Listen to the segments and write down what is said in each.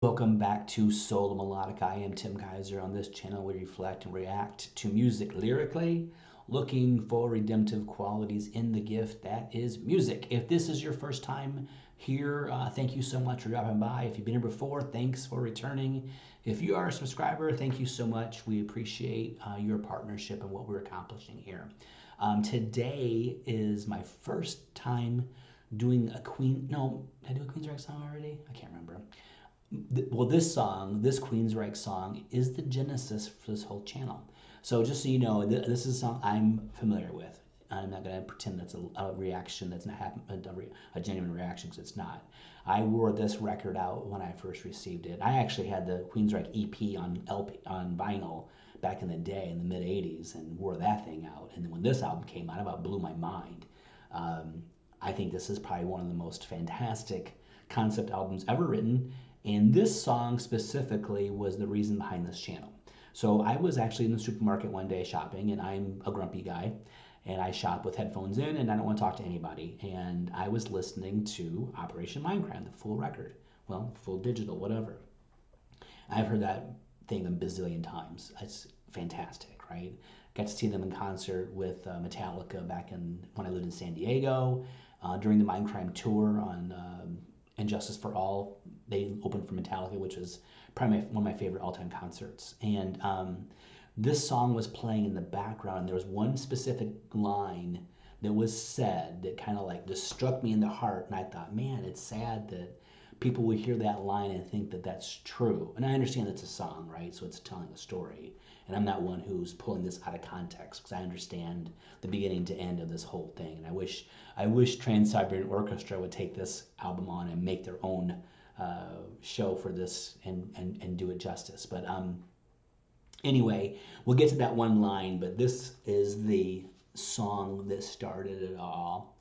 Welcome back to Sola Melodica. I am Tim Kaiser. On this channel, we reflect and react to music lyrically, looking for redemptive qualities in the gift that is music. If this is your first time here, thank you so much for dropping by. If you've been here before, thanks for returning. If you are a subscriber, thank you so much. We appreciate your partnership and what we're accomplishing here. Today is my first time doing a did I do a Queensryche song already? I can't remember. Well, this song, this Queensryche song, is the genesis for this whole channel. So just so you know, this is a song I'm familiar with. I'm not going to pretend that's a reaction that's not happened, a genuine reaction, because it's not. I wore this record out when I first received it. I actually had the Queensryche EP on on vinyl back in the day, in the mid '80s, and wore that thing out. And then when this album came out, it about blew my mind. I think this is probably one of the most fantastic concept albums ever written. And this song specifically was the reason behind this channel. So I was actually in the supermarket one day shopping, and I'm a grumpy guy, and I shop with headphones in, and I don't want to talk to anybody. And I was listening to Operation Mindcrime, the full record, well, full digital, whatever. I've heard that thing a bazillion times. It's fantastic, right? Got to see them in concert with Metallica back when I lived in San Diego, during the Mindcrime tour on And Justice for All. They opened for Metallica, which is probably one of my favorite all-time concerts. And this song was playing in the background. There was one specific line that was said that kind of like just struck me in the heart. And I thought, man, it's sad that people would hear that line and think that that's true. And I understand it's a song, right? So it's telling a story. And I'm not one who's pulling this out of context, because I understand the beginning to end of this whole thing. And I wish Trans-Siberian Orchestra would take this album on and make their own show for this and do it justice. But anyway, we'll get to that one line, but this is the song that started it all.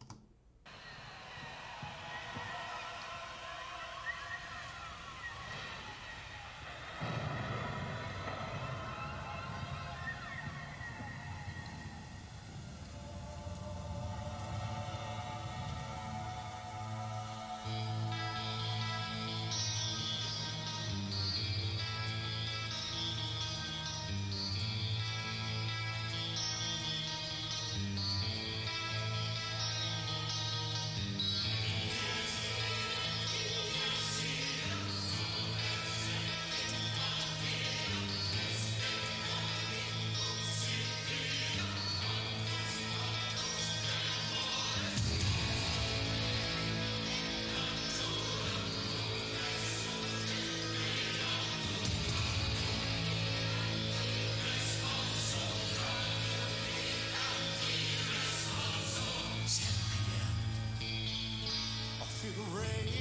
The rain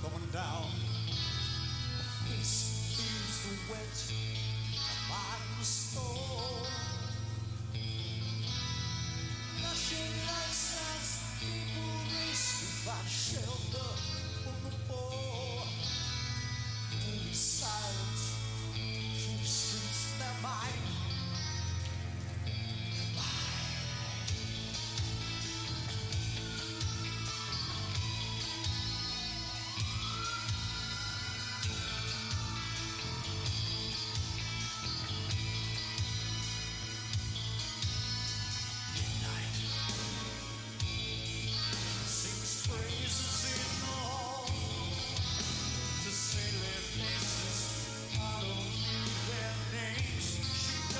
coming down, my face feels the wet, my mind was sore. Flashing lights as people race to find shelter from the poor. Only silence through the streets, their mind. She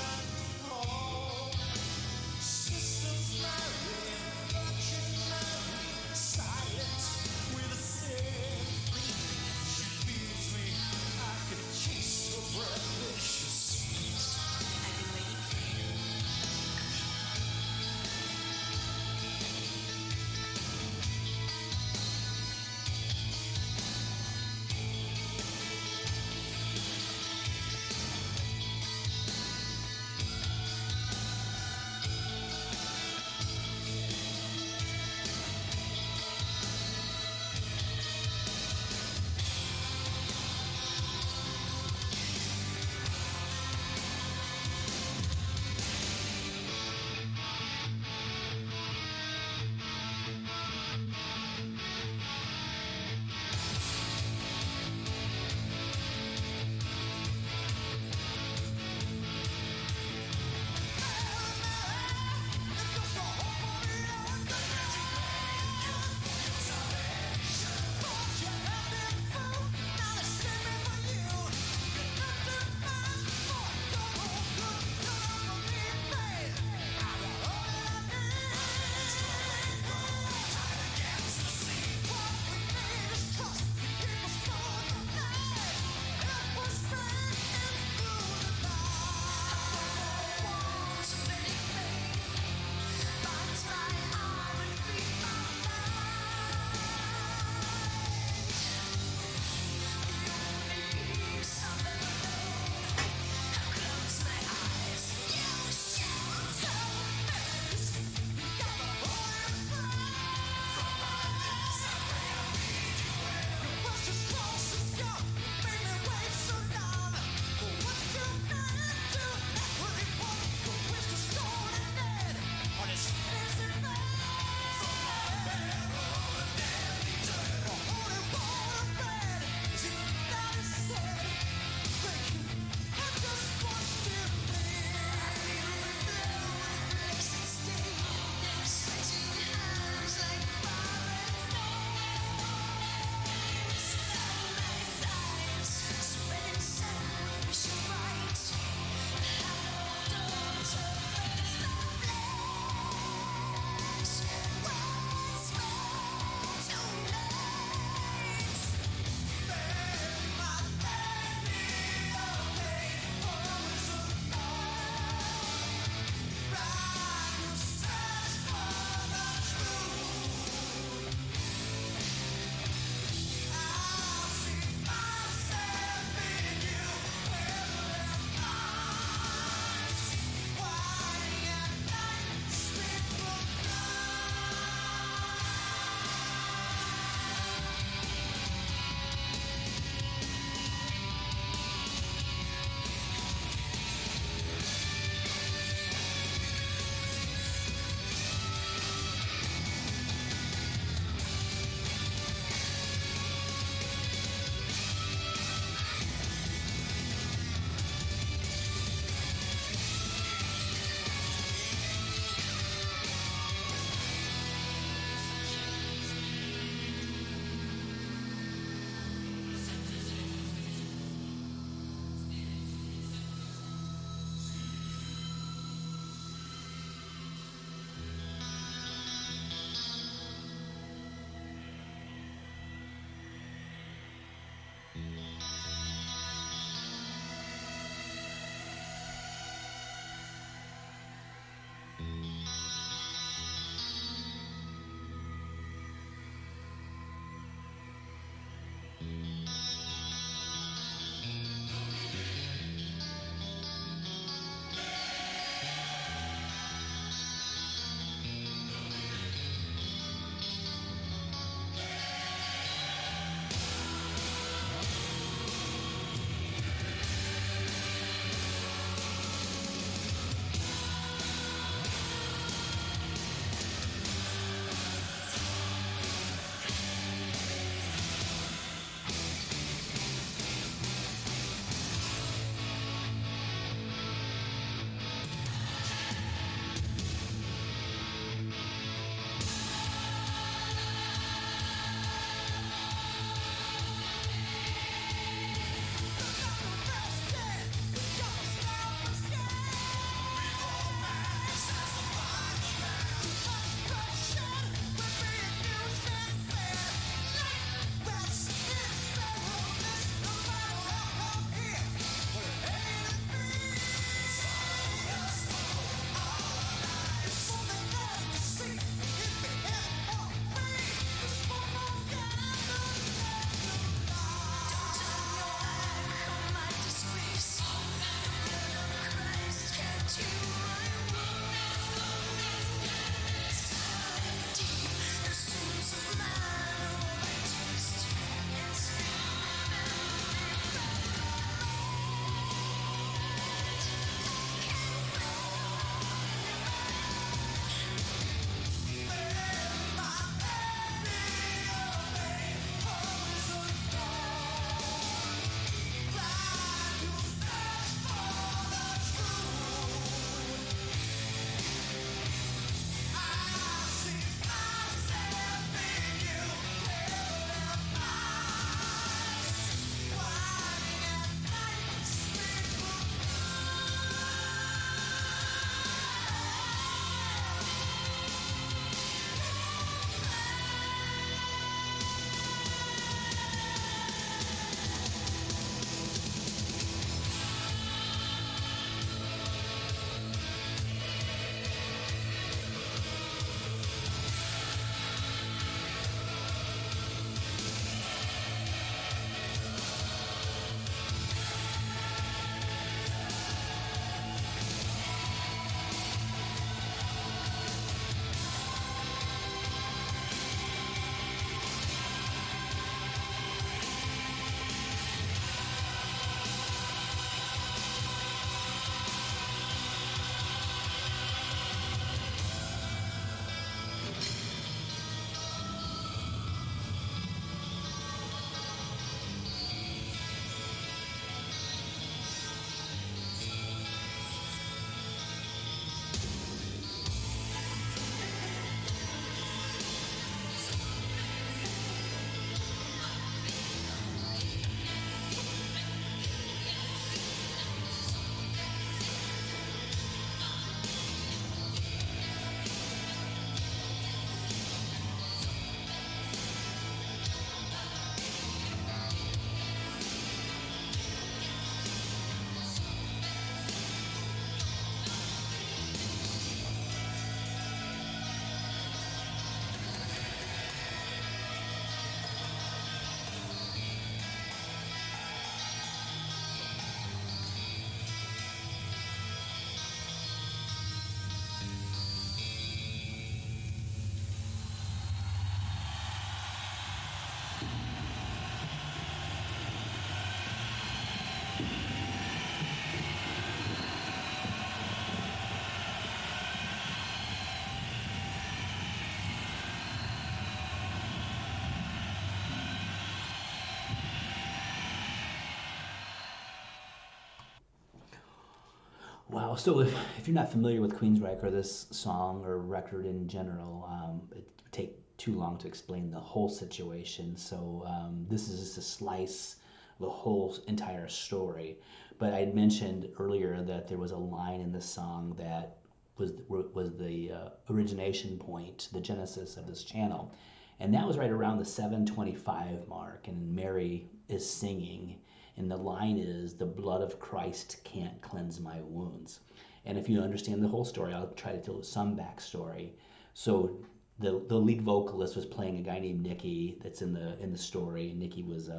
Wow. So if you're not familiar with Queensryche or this song or record in general, it would take too long to explain the whole situation. So this is just a slice of the whole entire story. But I had mentioned earlier that there was a line in the song that was the origination point, the genesis of this channel, and that was right around the 725 mark. And Mary is singing, and the line is, "The blood of Christ can't cleanse my wounds." And if you understand the whole story, I'll try to tell some backstory. So the lead vocalist was playing a guy named Nicky that's in the story. Nicky was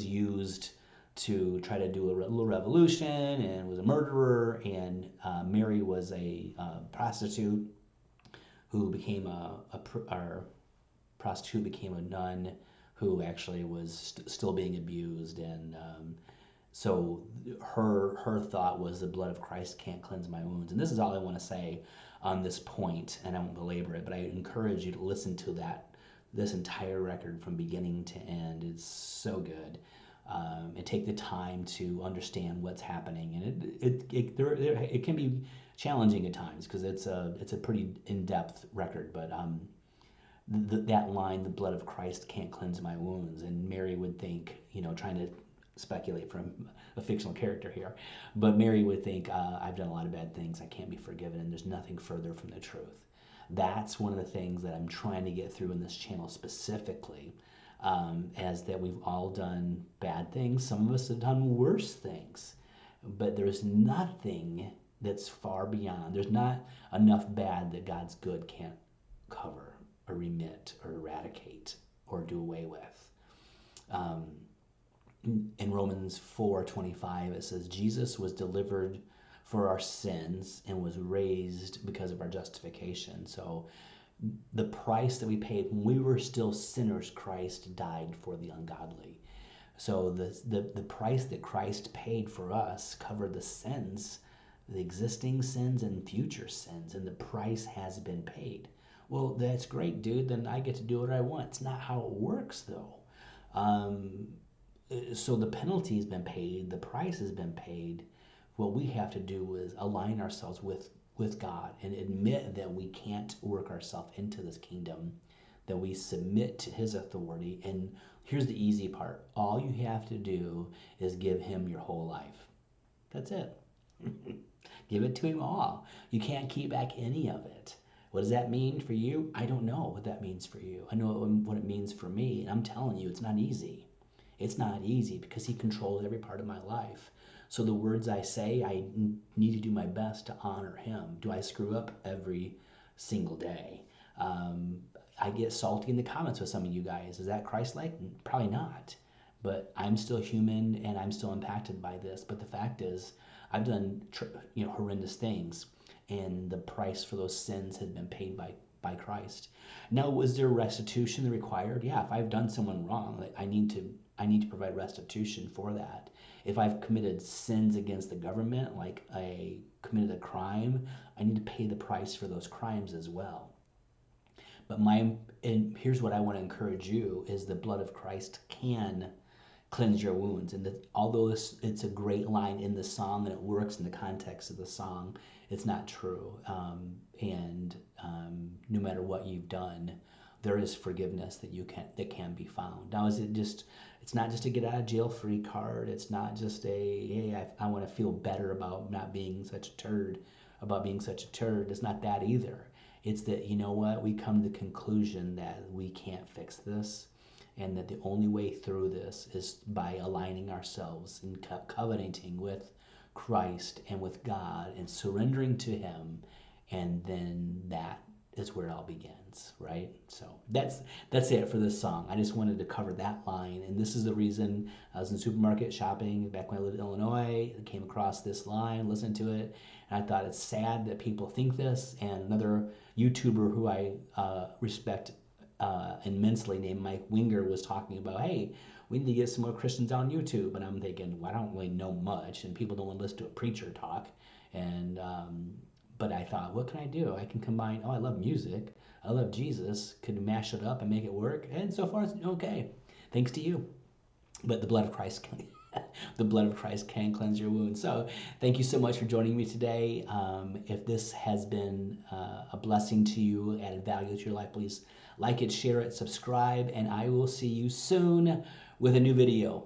used to try to do a little revolution and was a murderer. And Mary was a prostitute who became a prostitute became a nun who actually was still being abused. And so her thought was, the blood of Christ can't cleanse my wounds. And this is all I want to say on this point, and I won't belabor it, but I encourage you to listen to this entire record from beginning to end. It's so good. And take the time to understand what's happening. And it can be challenging at times because it's a pretty in-depth record. But that line, "The blood of Christ can't cleanse my wounds," and Mary would think, trying to speculate from a fictional character here, but Mary would think, "I've done a lot of bad things. I can't be forgiven, and there's nothing further from the truth." That's one of the things that I'm trying to get through in this channel specifically. As that we've all done bad things. Some of us have done worse things, but there's nothing that's far beyond. There's not enough bad that God's good can't cover or remit or eradicate or do away with. In Romans 4:25, it says, "Jesus was delivered for our sins and was raised because of our justification." So the price that we paid when we were still sinners, Christ died for the ungodly. So the price that Christ paid for us covered the sins, the existing sins and future sins, and the price has been paid. Well, that's great, dude. Then I get to do what I want. It's not how it works, though. So the penalty has been paid. The price has been paid. What we have to do is align ourselves with God and admit that we can't work ourselves into this kingdom, that we submit to his authority. And here's the easy part. All you have to do is give him your whole life. That's it. Give it to him all. You can't keep back any of it. What does that mean for you? I don't know what that means for you. I know what it means for me, and I'm telling you, it's not easy. It's not easy because he controls every part of my life. So the words I say, I need to do my best to honor him. Do I screw up every single day? I get salty in the comments with some of you guys. Is that Christ-like? Probably not. But I'm still human and I'm still impacted by this. But the fact is, I've done horrendous things, and the price for those sins has been paid by Christ. Now, was there restitution required? Yeah, if I've done someone wrong, I need to provide restitution for that. If I've committed sins against the government, like I committed a crime, I need to pay the price for those crimes as well. But here's what I want to encourage you is the blood of Christ can cleanse your wounds. And although it's a great line in the song and it works in the context of the song, it's not true. No matter what you've done, there is forgiveness that can be found. Now, it's not just a get out of jail free card. It's not just hey, I want to feel better about not being such a turd, It's not that either. It's that, you know what, we come to the conclusion that we can't fix this, and that the only way through this is by aligning ourselves and covenanting with Christ and with God and surrendering to him, and then that is where it all begins, right? So that's it for this song. I just wanted to cover that line, and this is the reason I was in the supermarket shopping back when I lived in Illinois. I came across this line, listened to it, and I thought it's sad that people think this. And another YouTuber who I respect immensely named Mike Winger was talking about, hey, we need to get some more Christians on YouTube. And I'm thinking, well, I don't really know much, and people don't want to listen to a preacher talk. And but I thought, what can I do? I can combine, I love music, I love Jesus, could mash it up and make it work, and so far it's okay, thanks to you. But the blood of Christ The blood of Christ can cleanse your wounds. So thank you so much for joining me today. If this has been a blessing to you, added value to your life, please like it, share it, subscribe, and I will see you soon with a new video.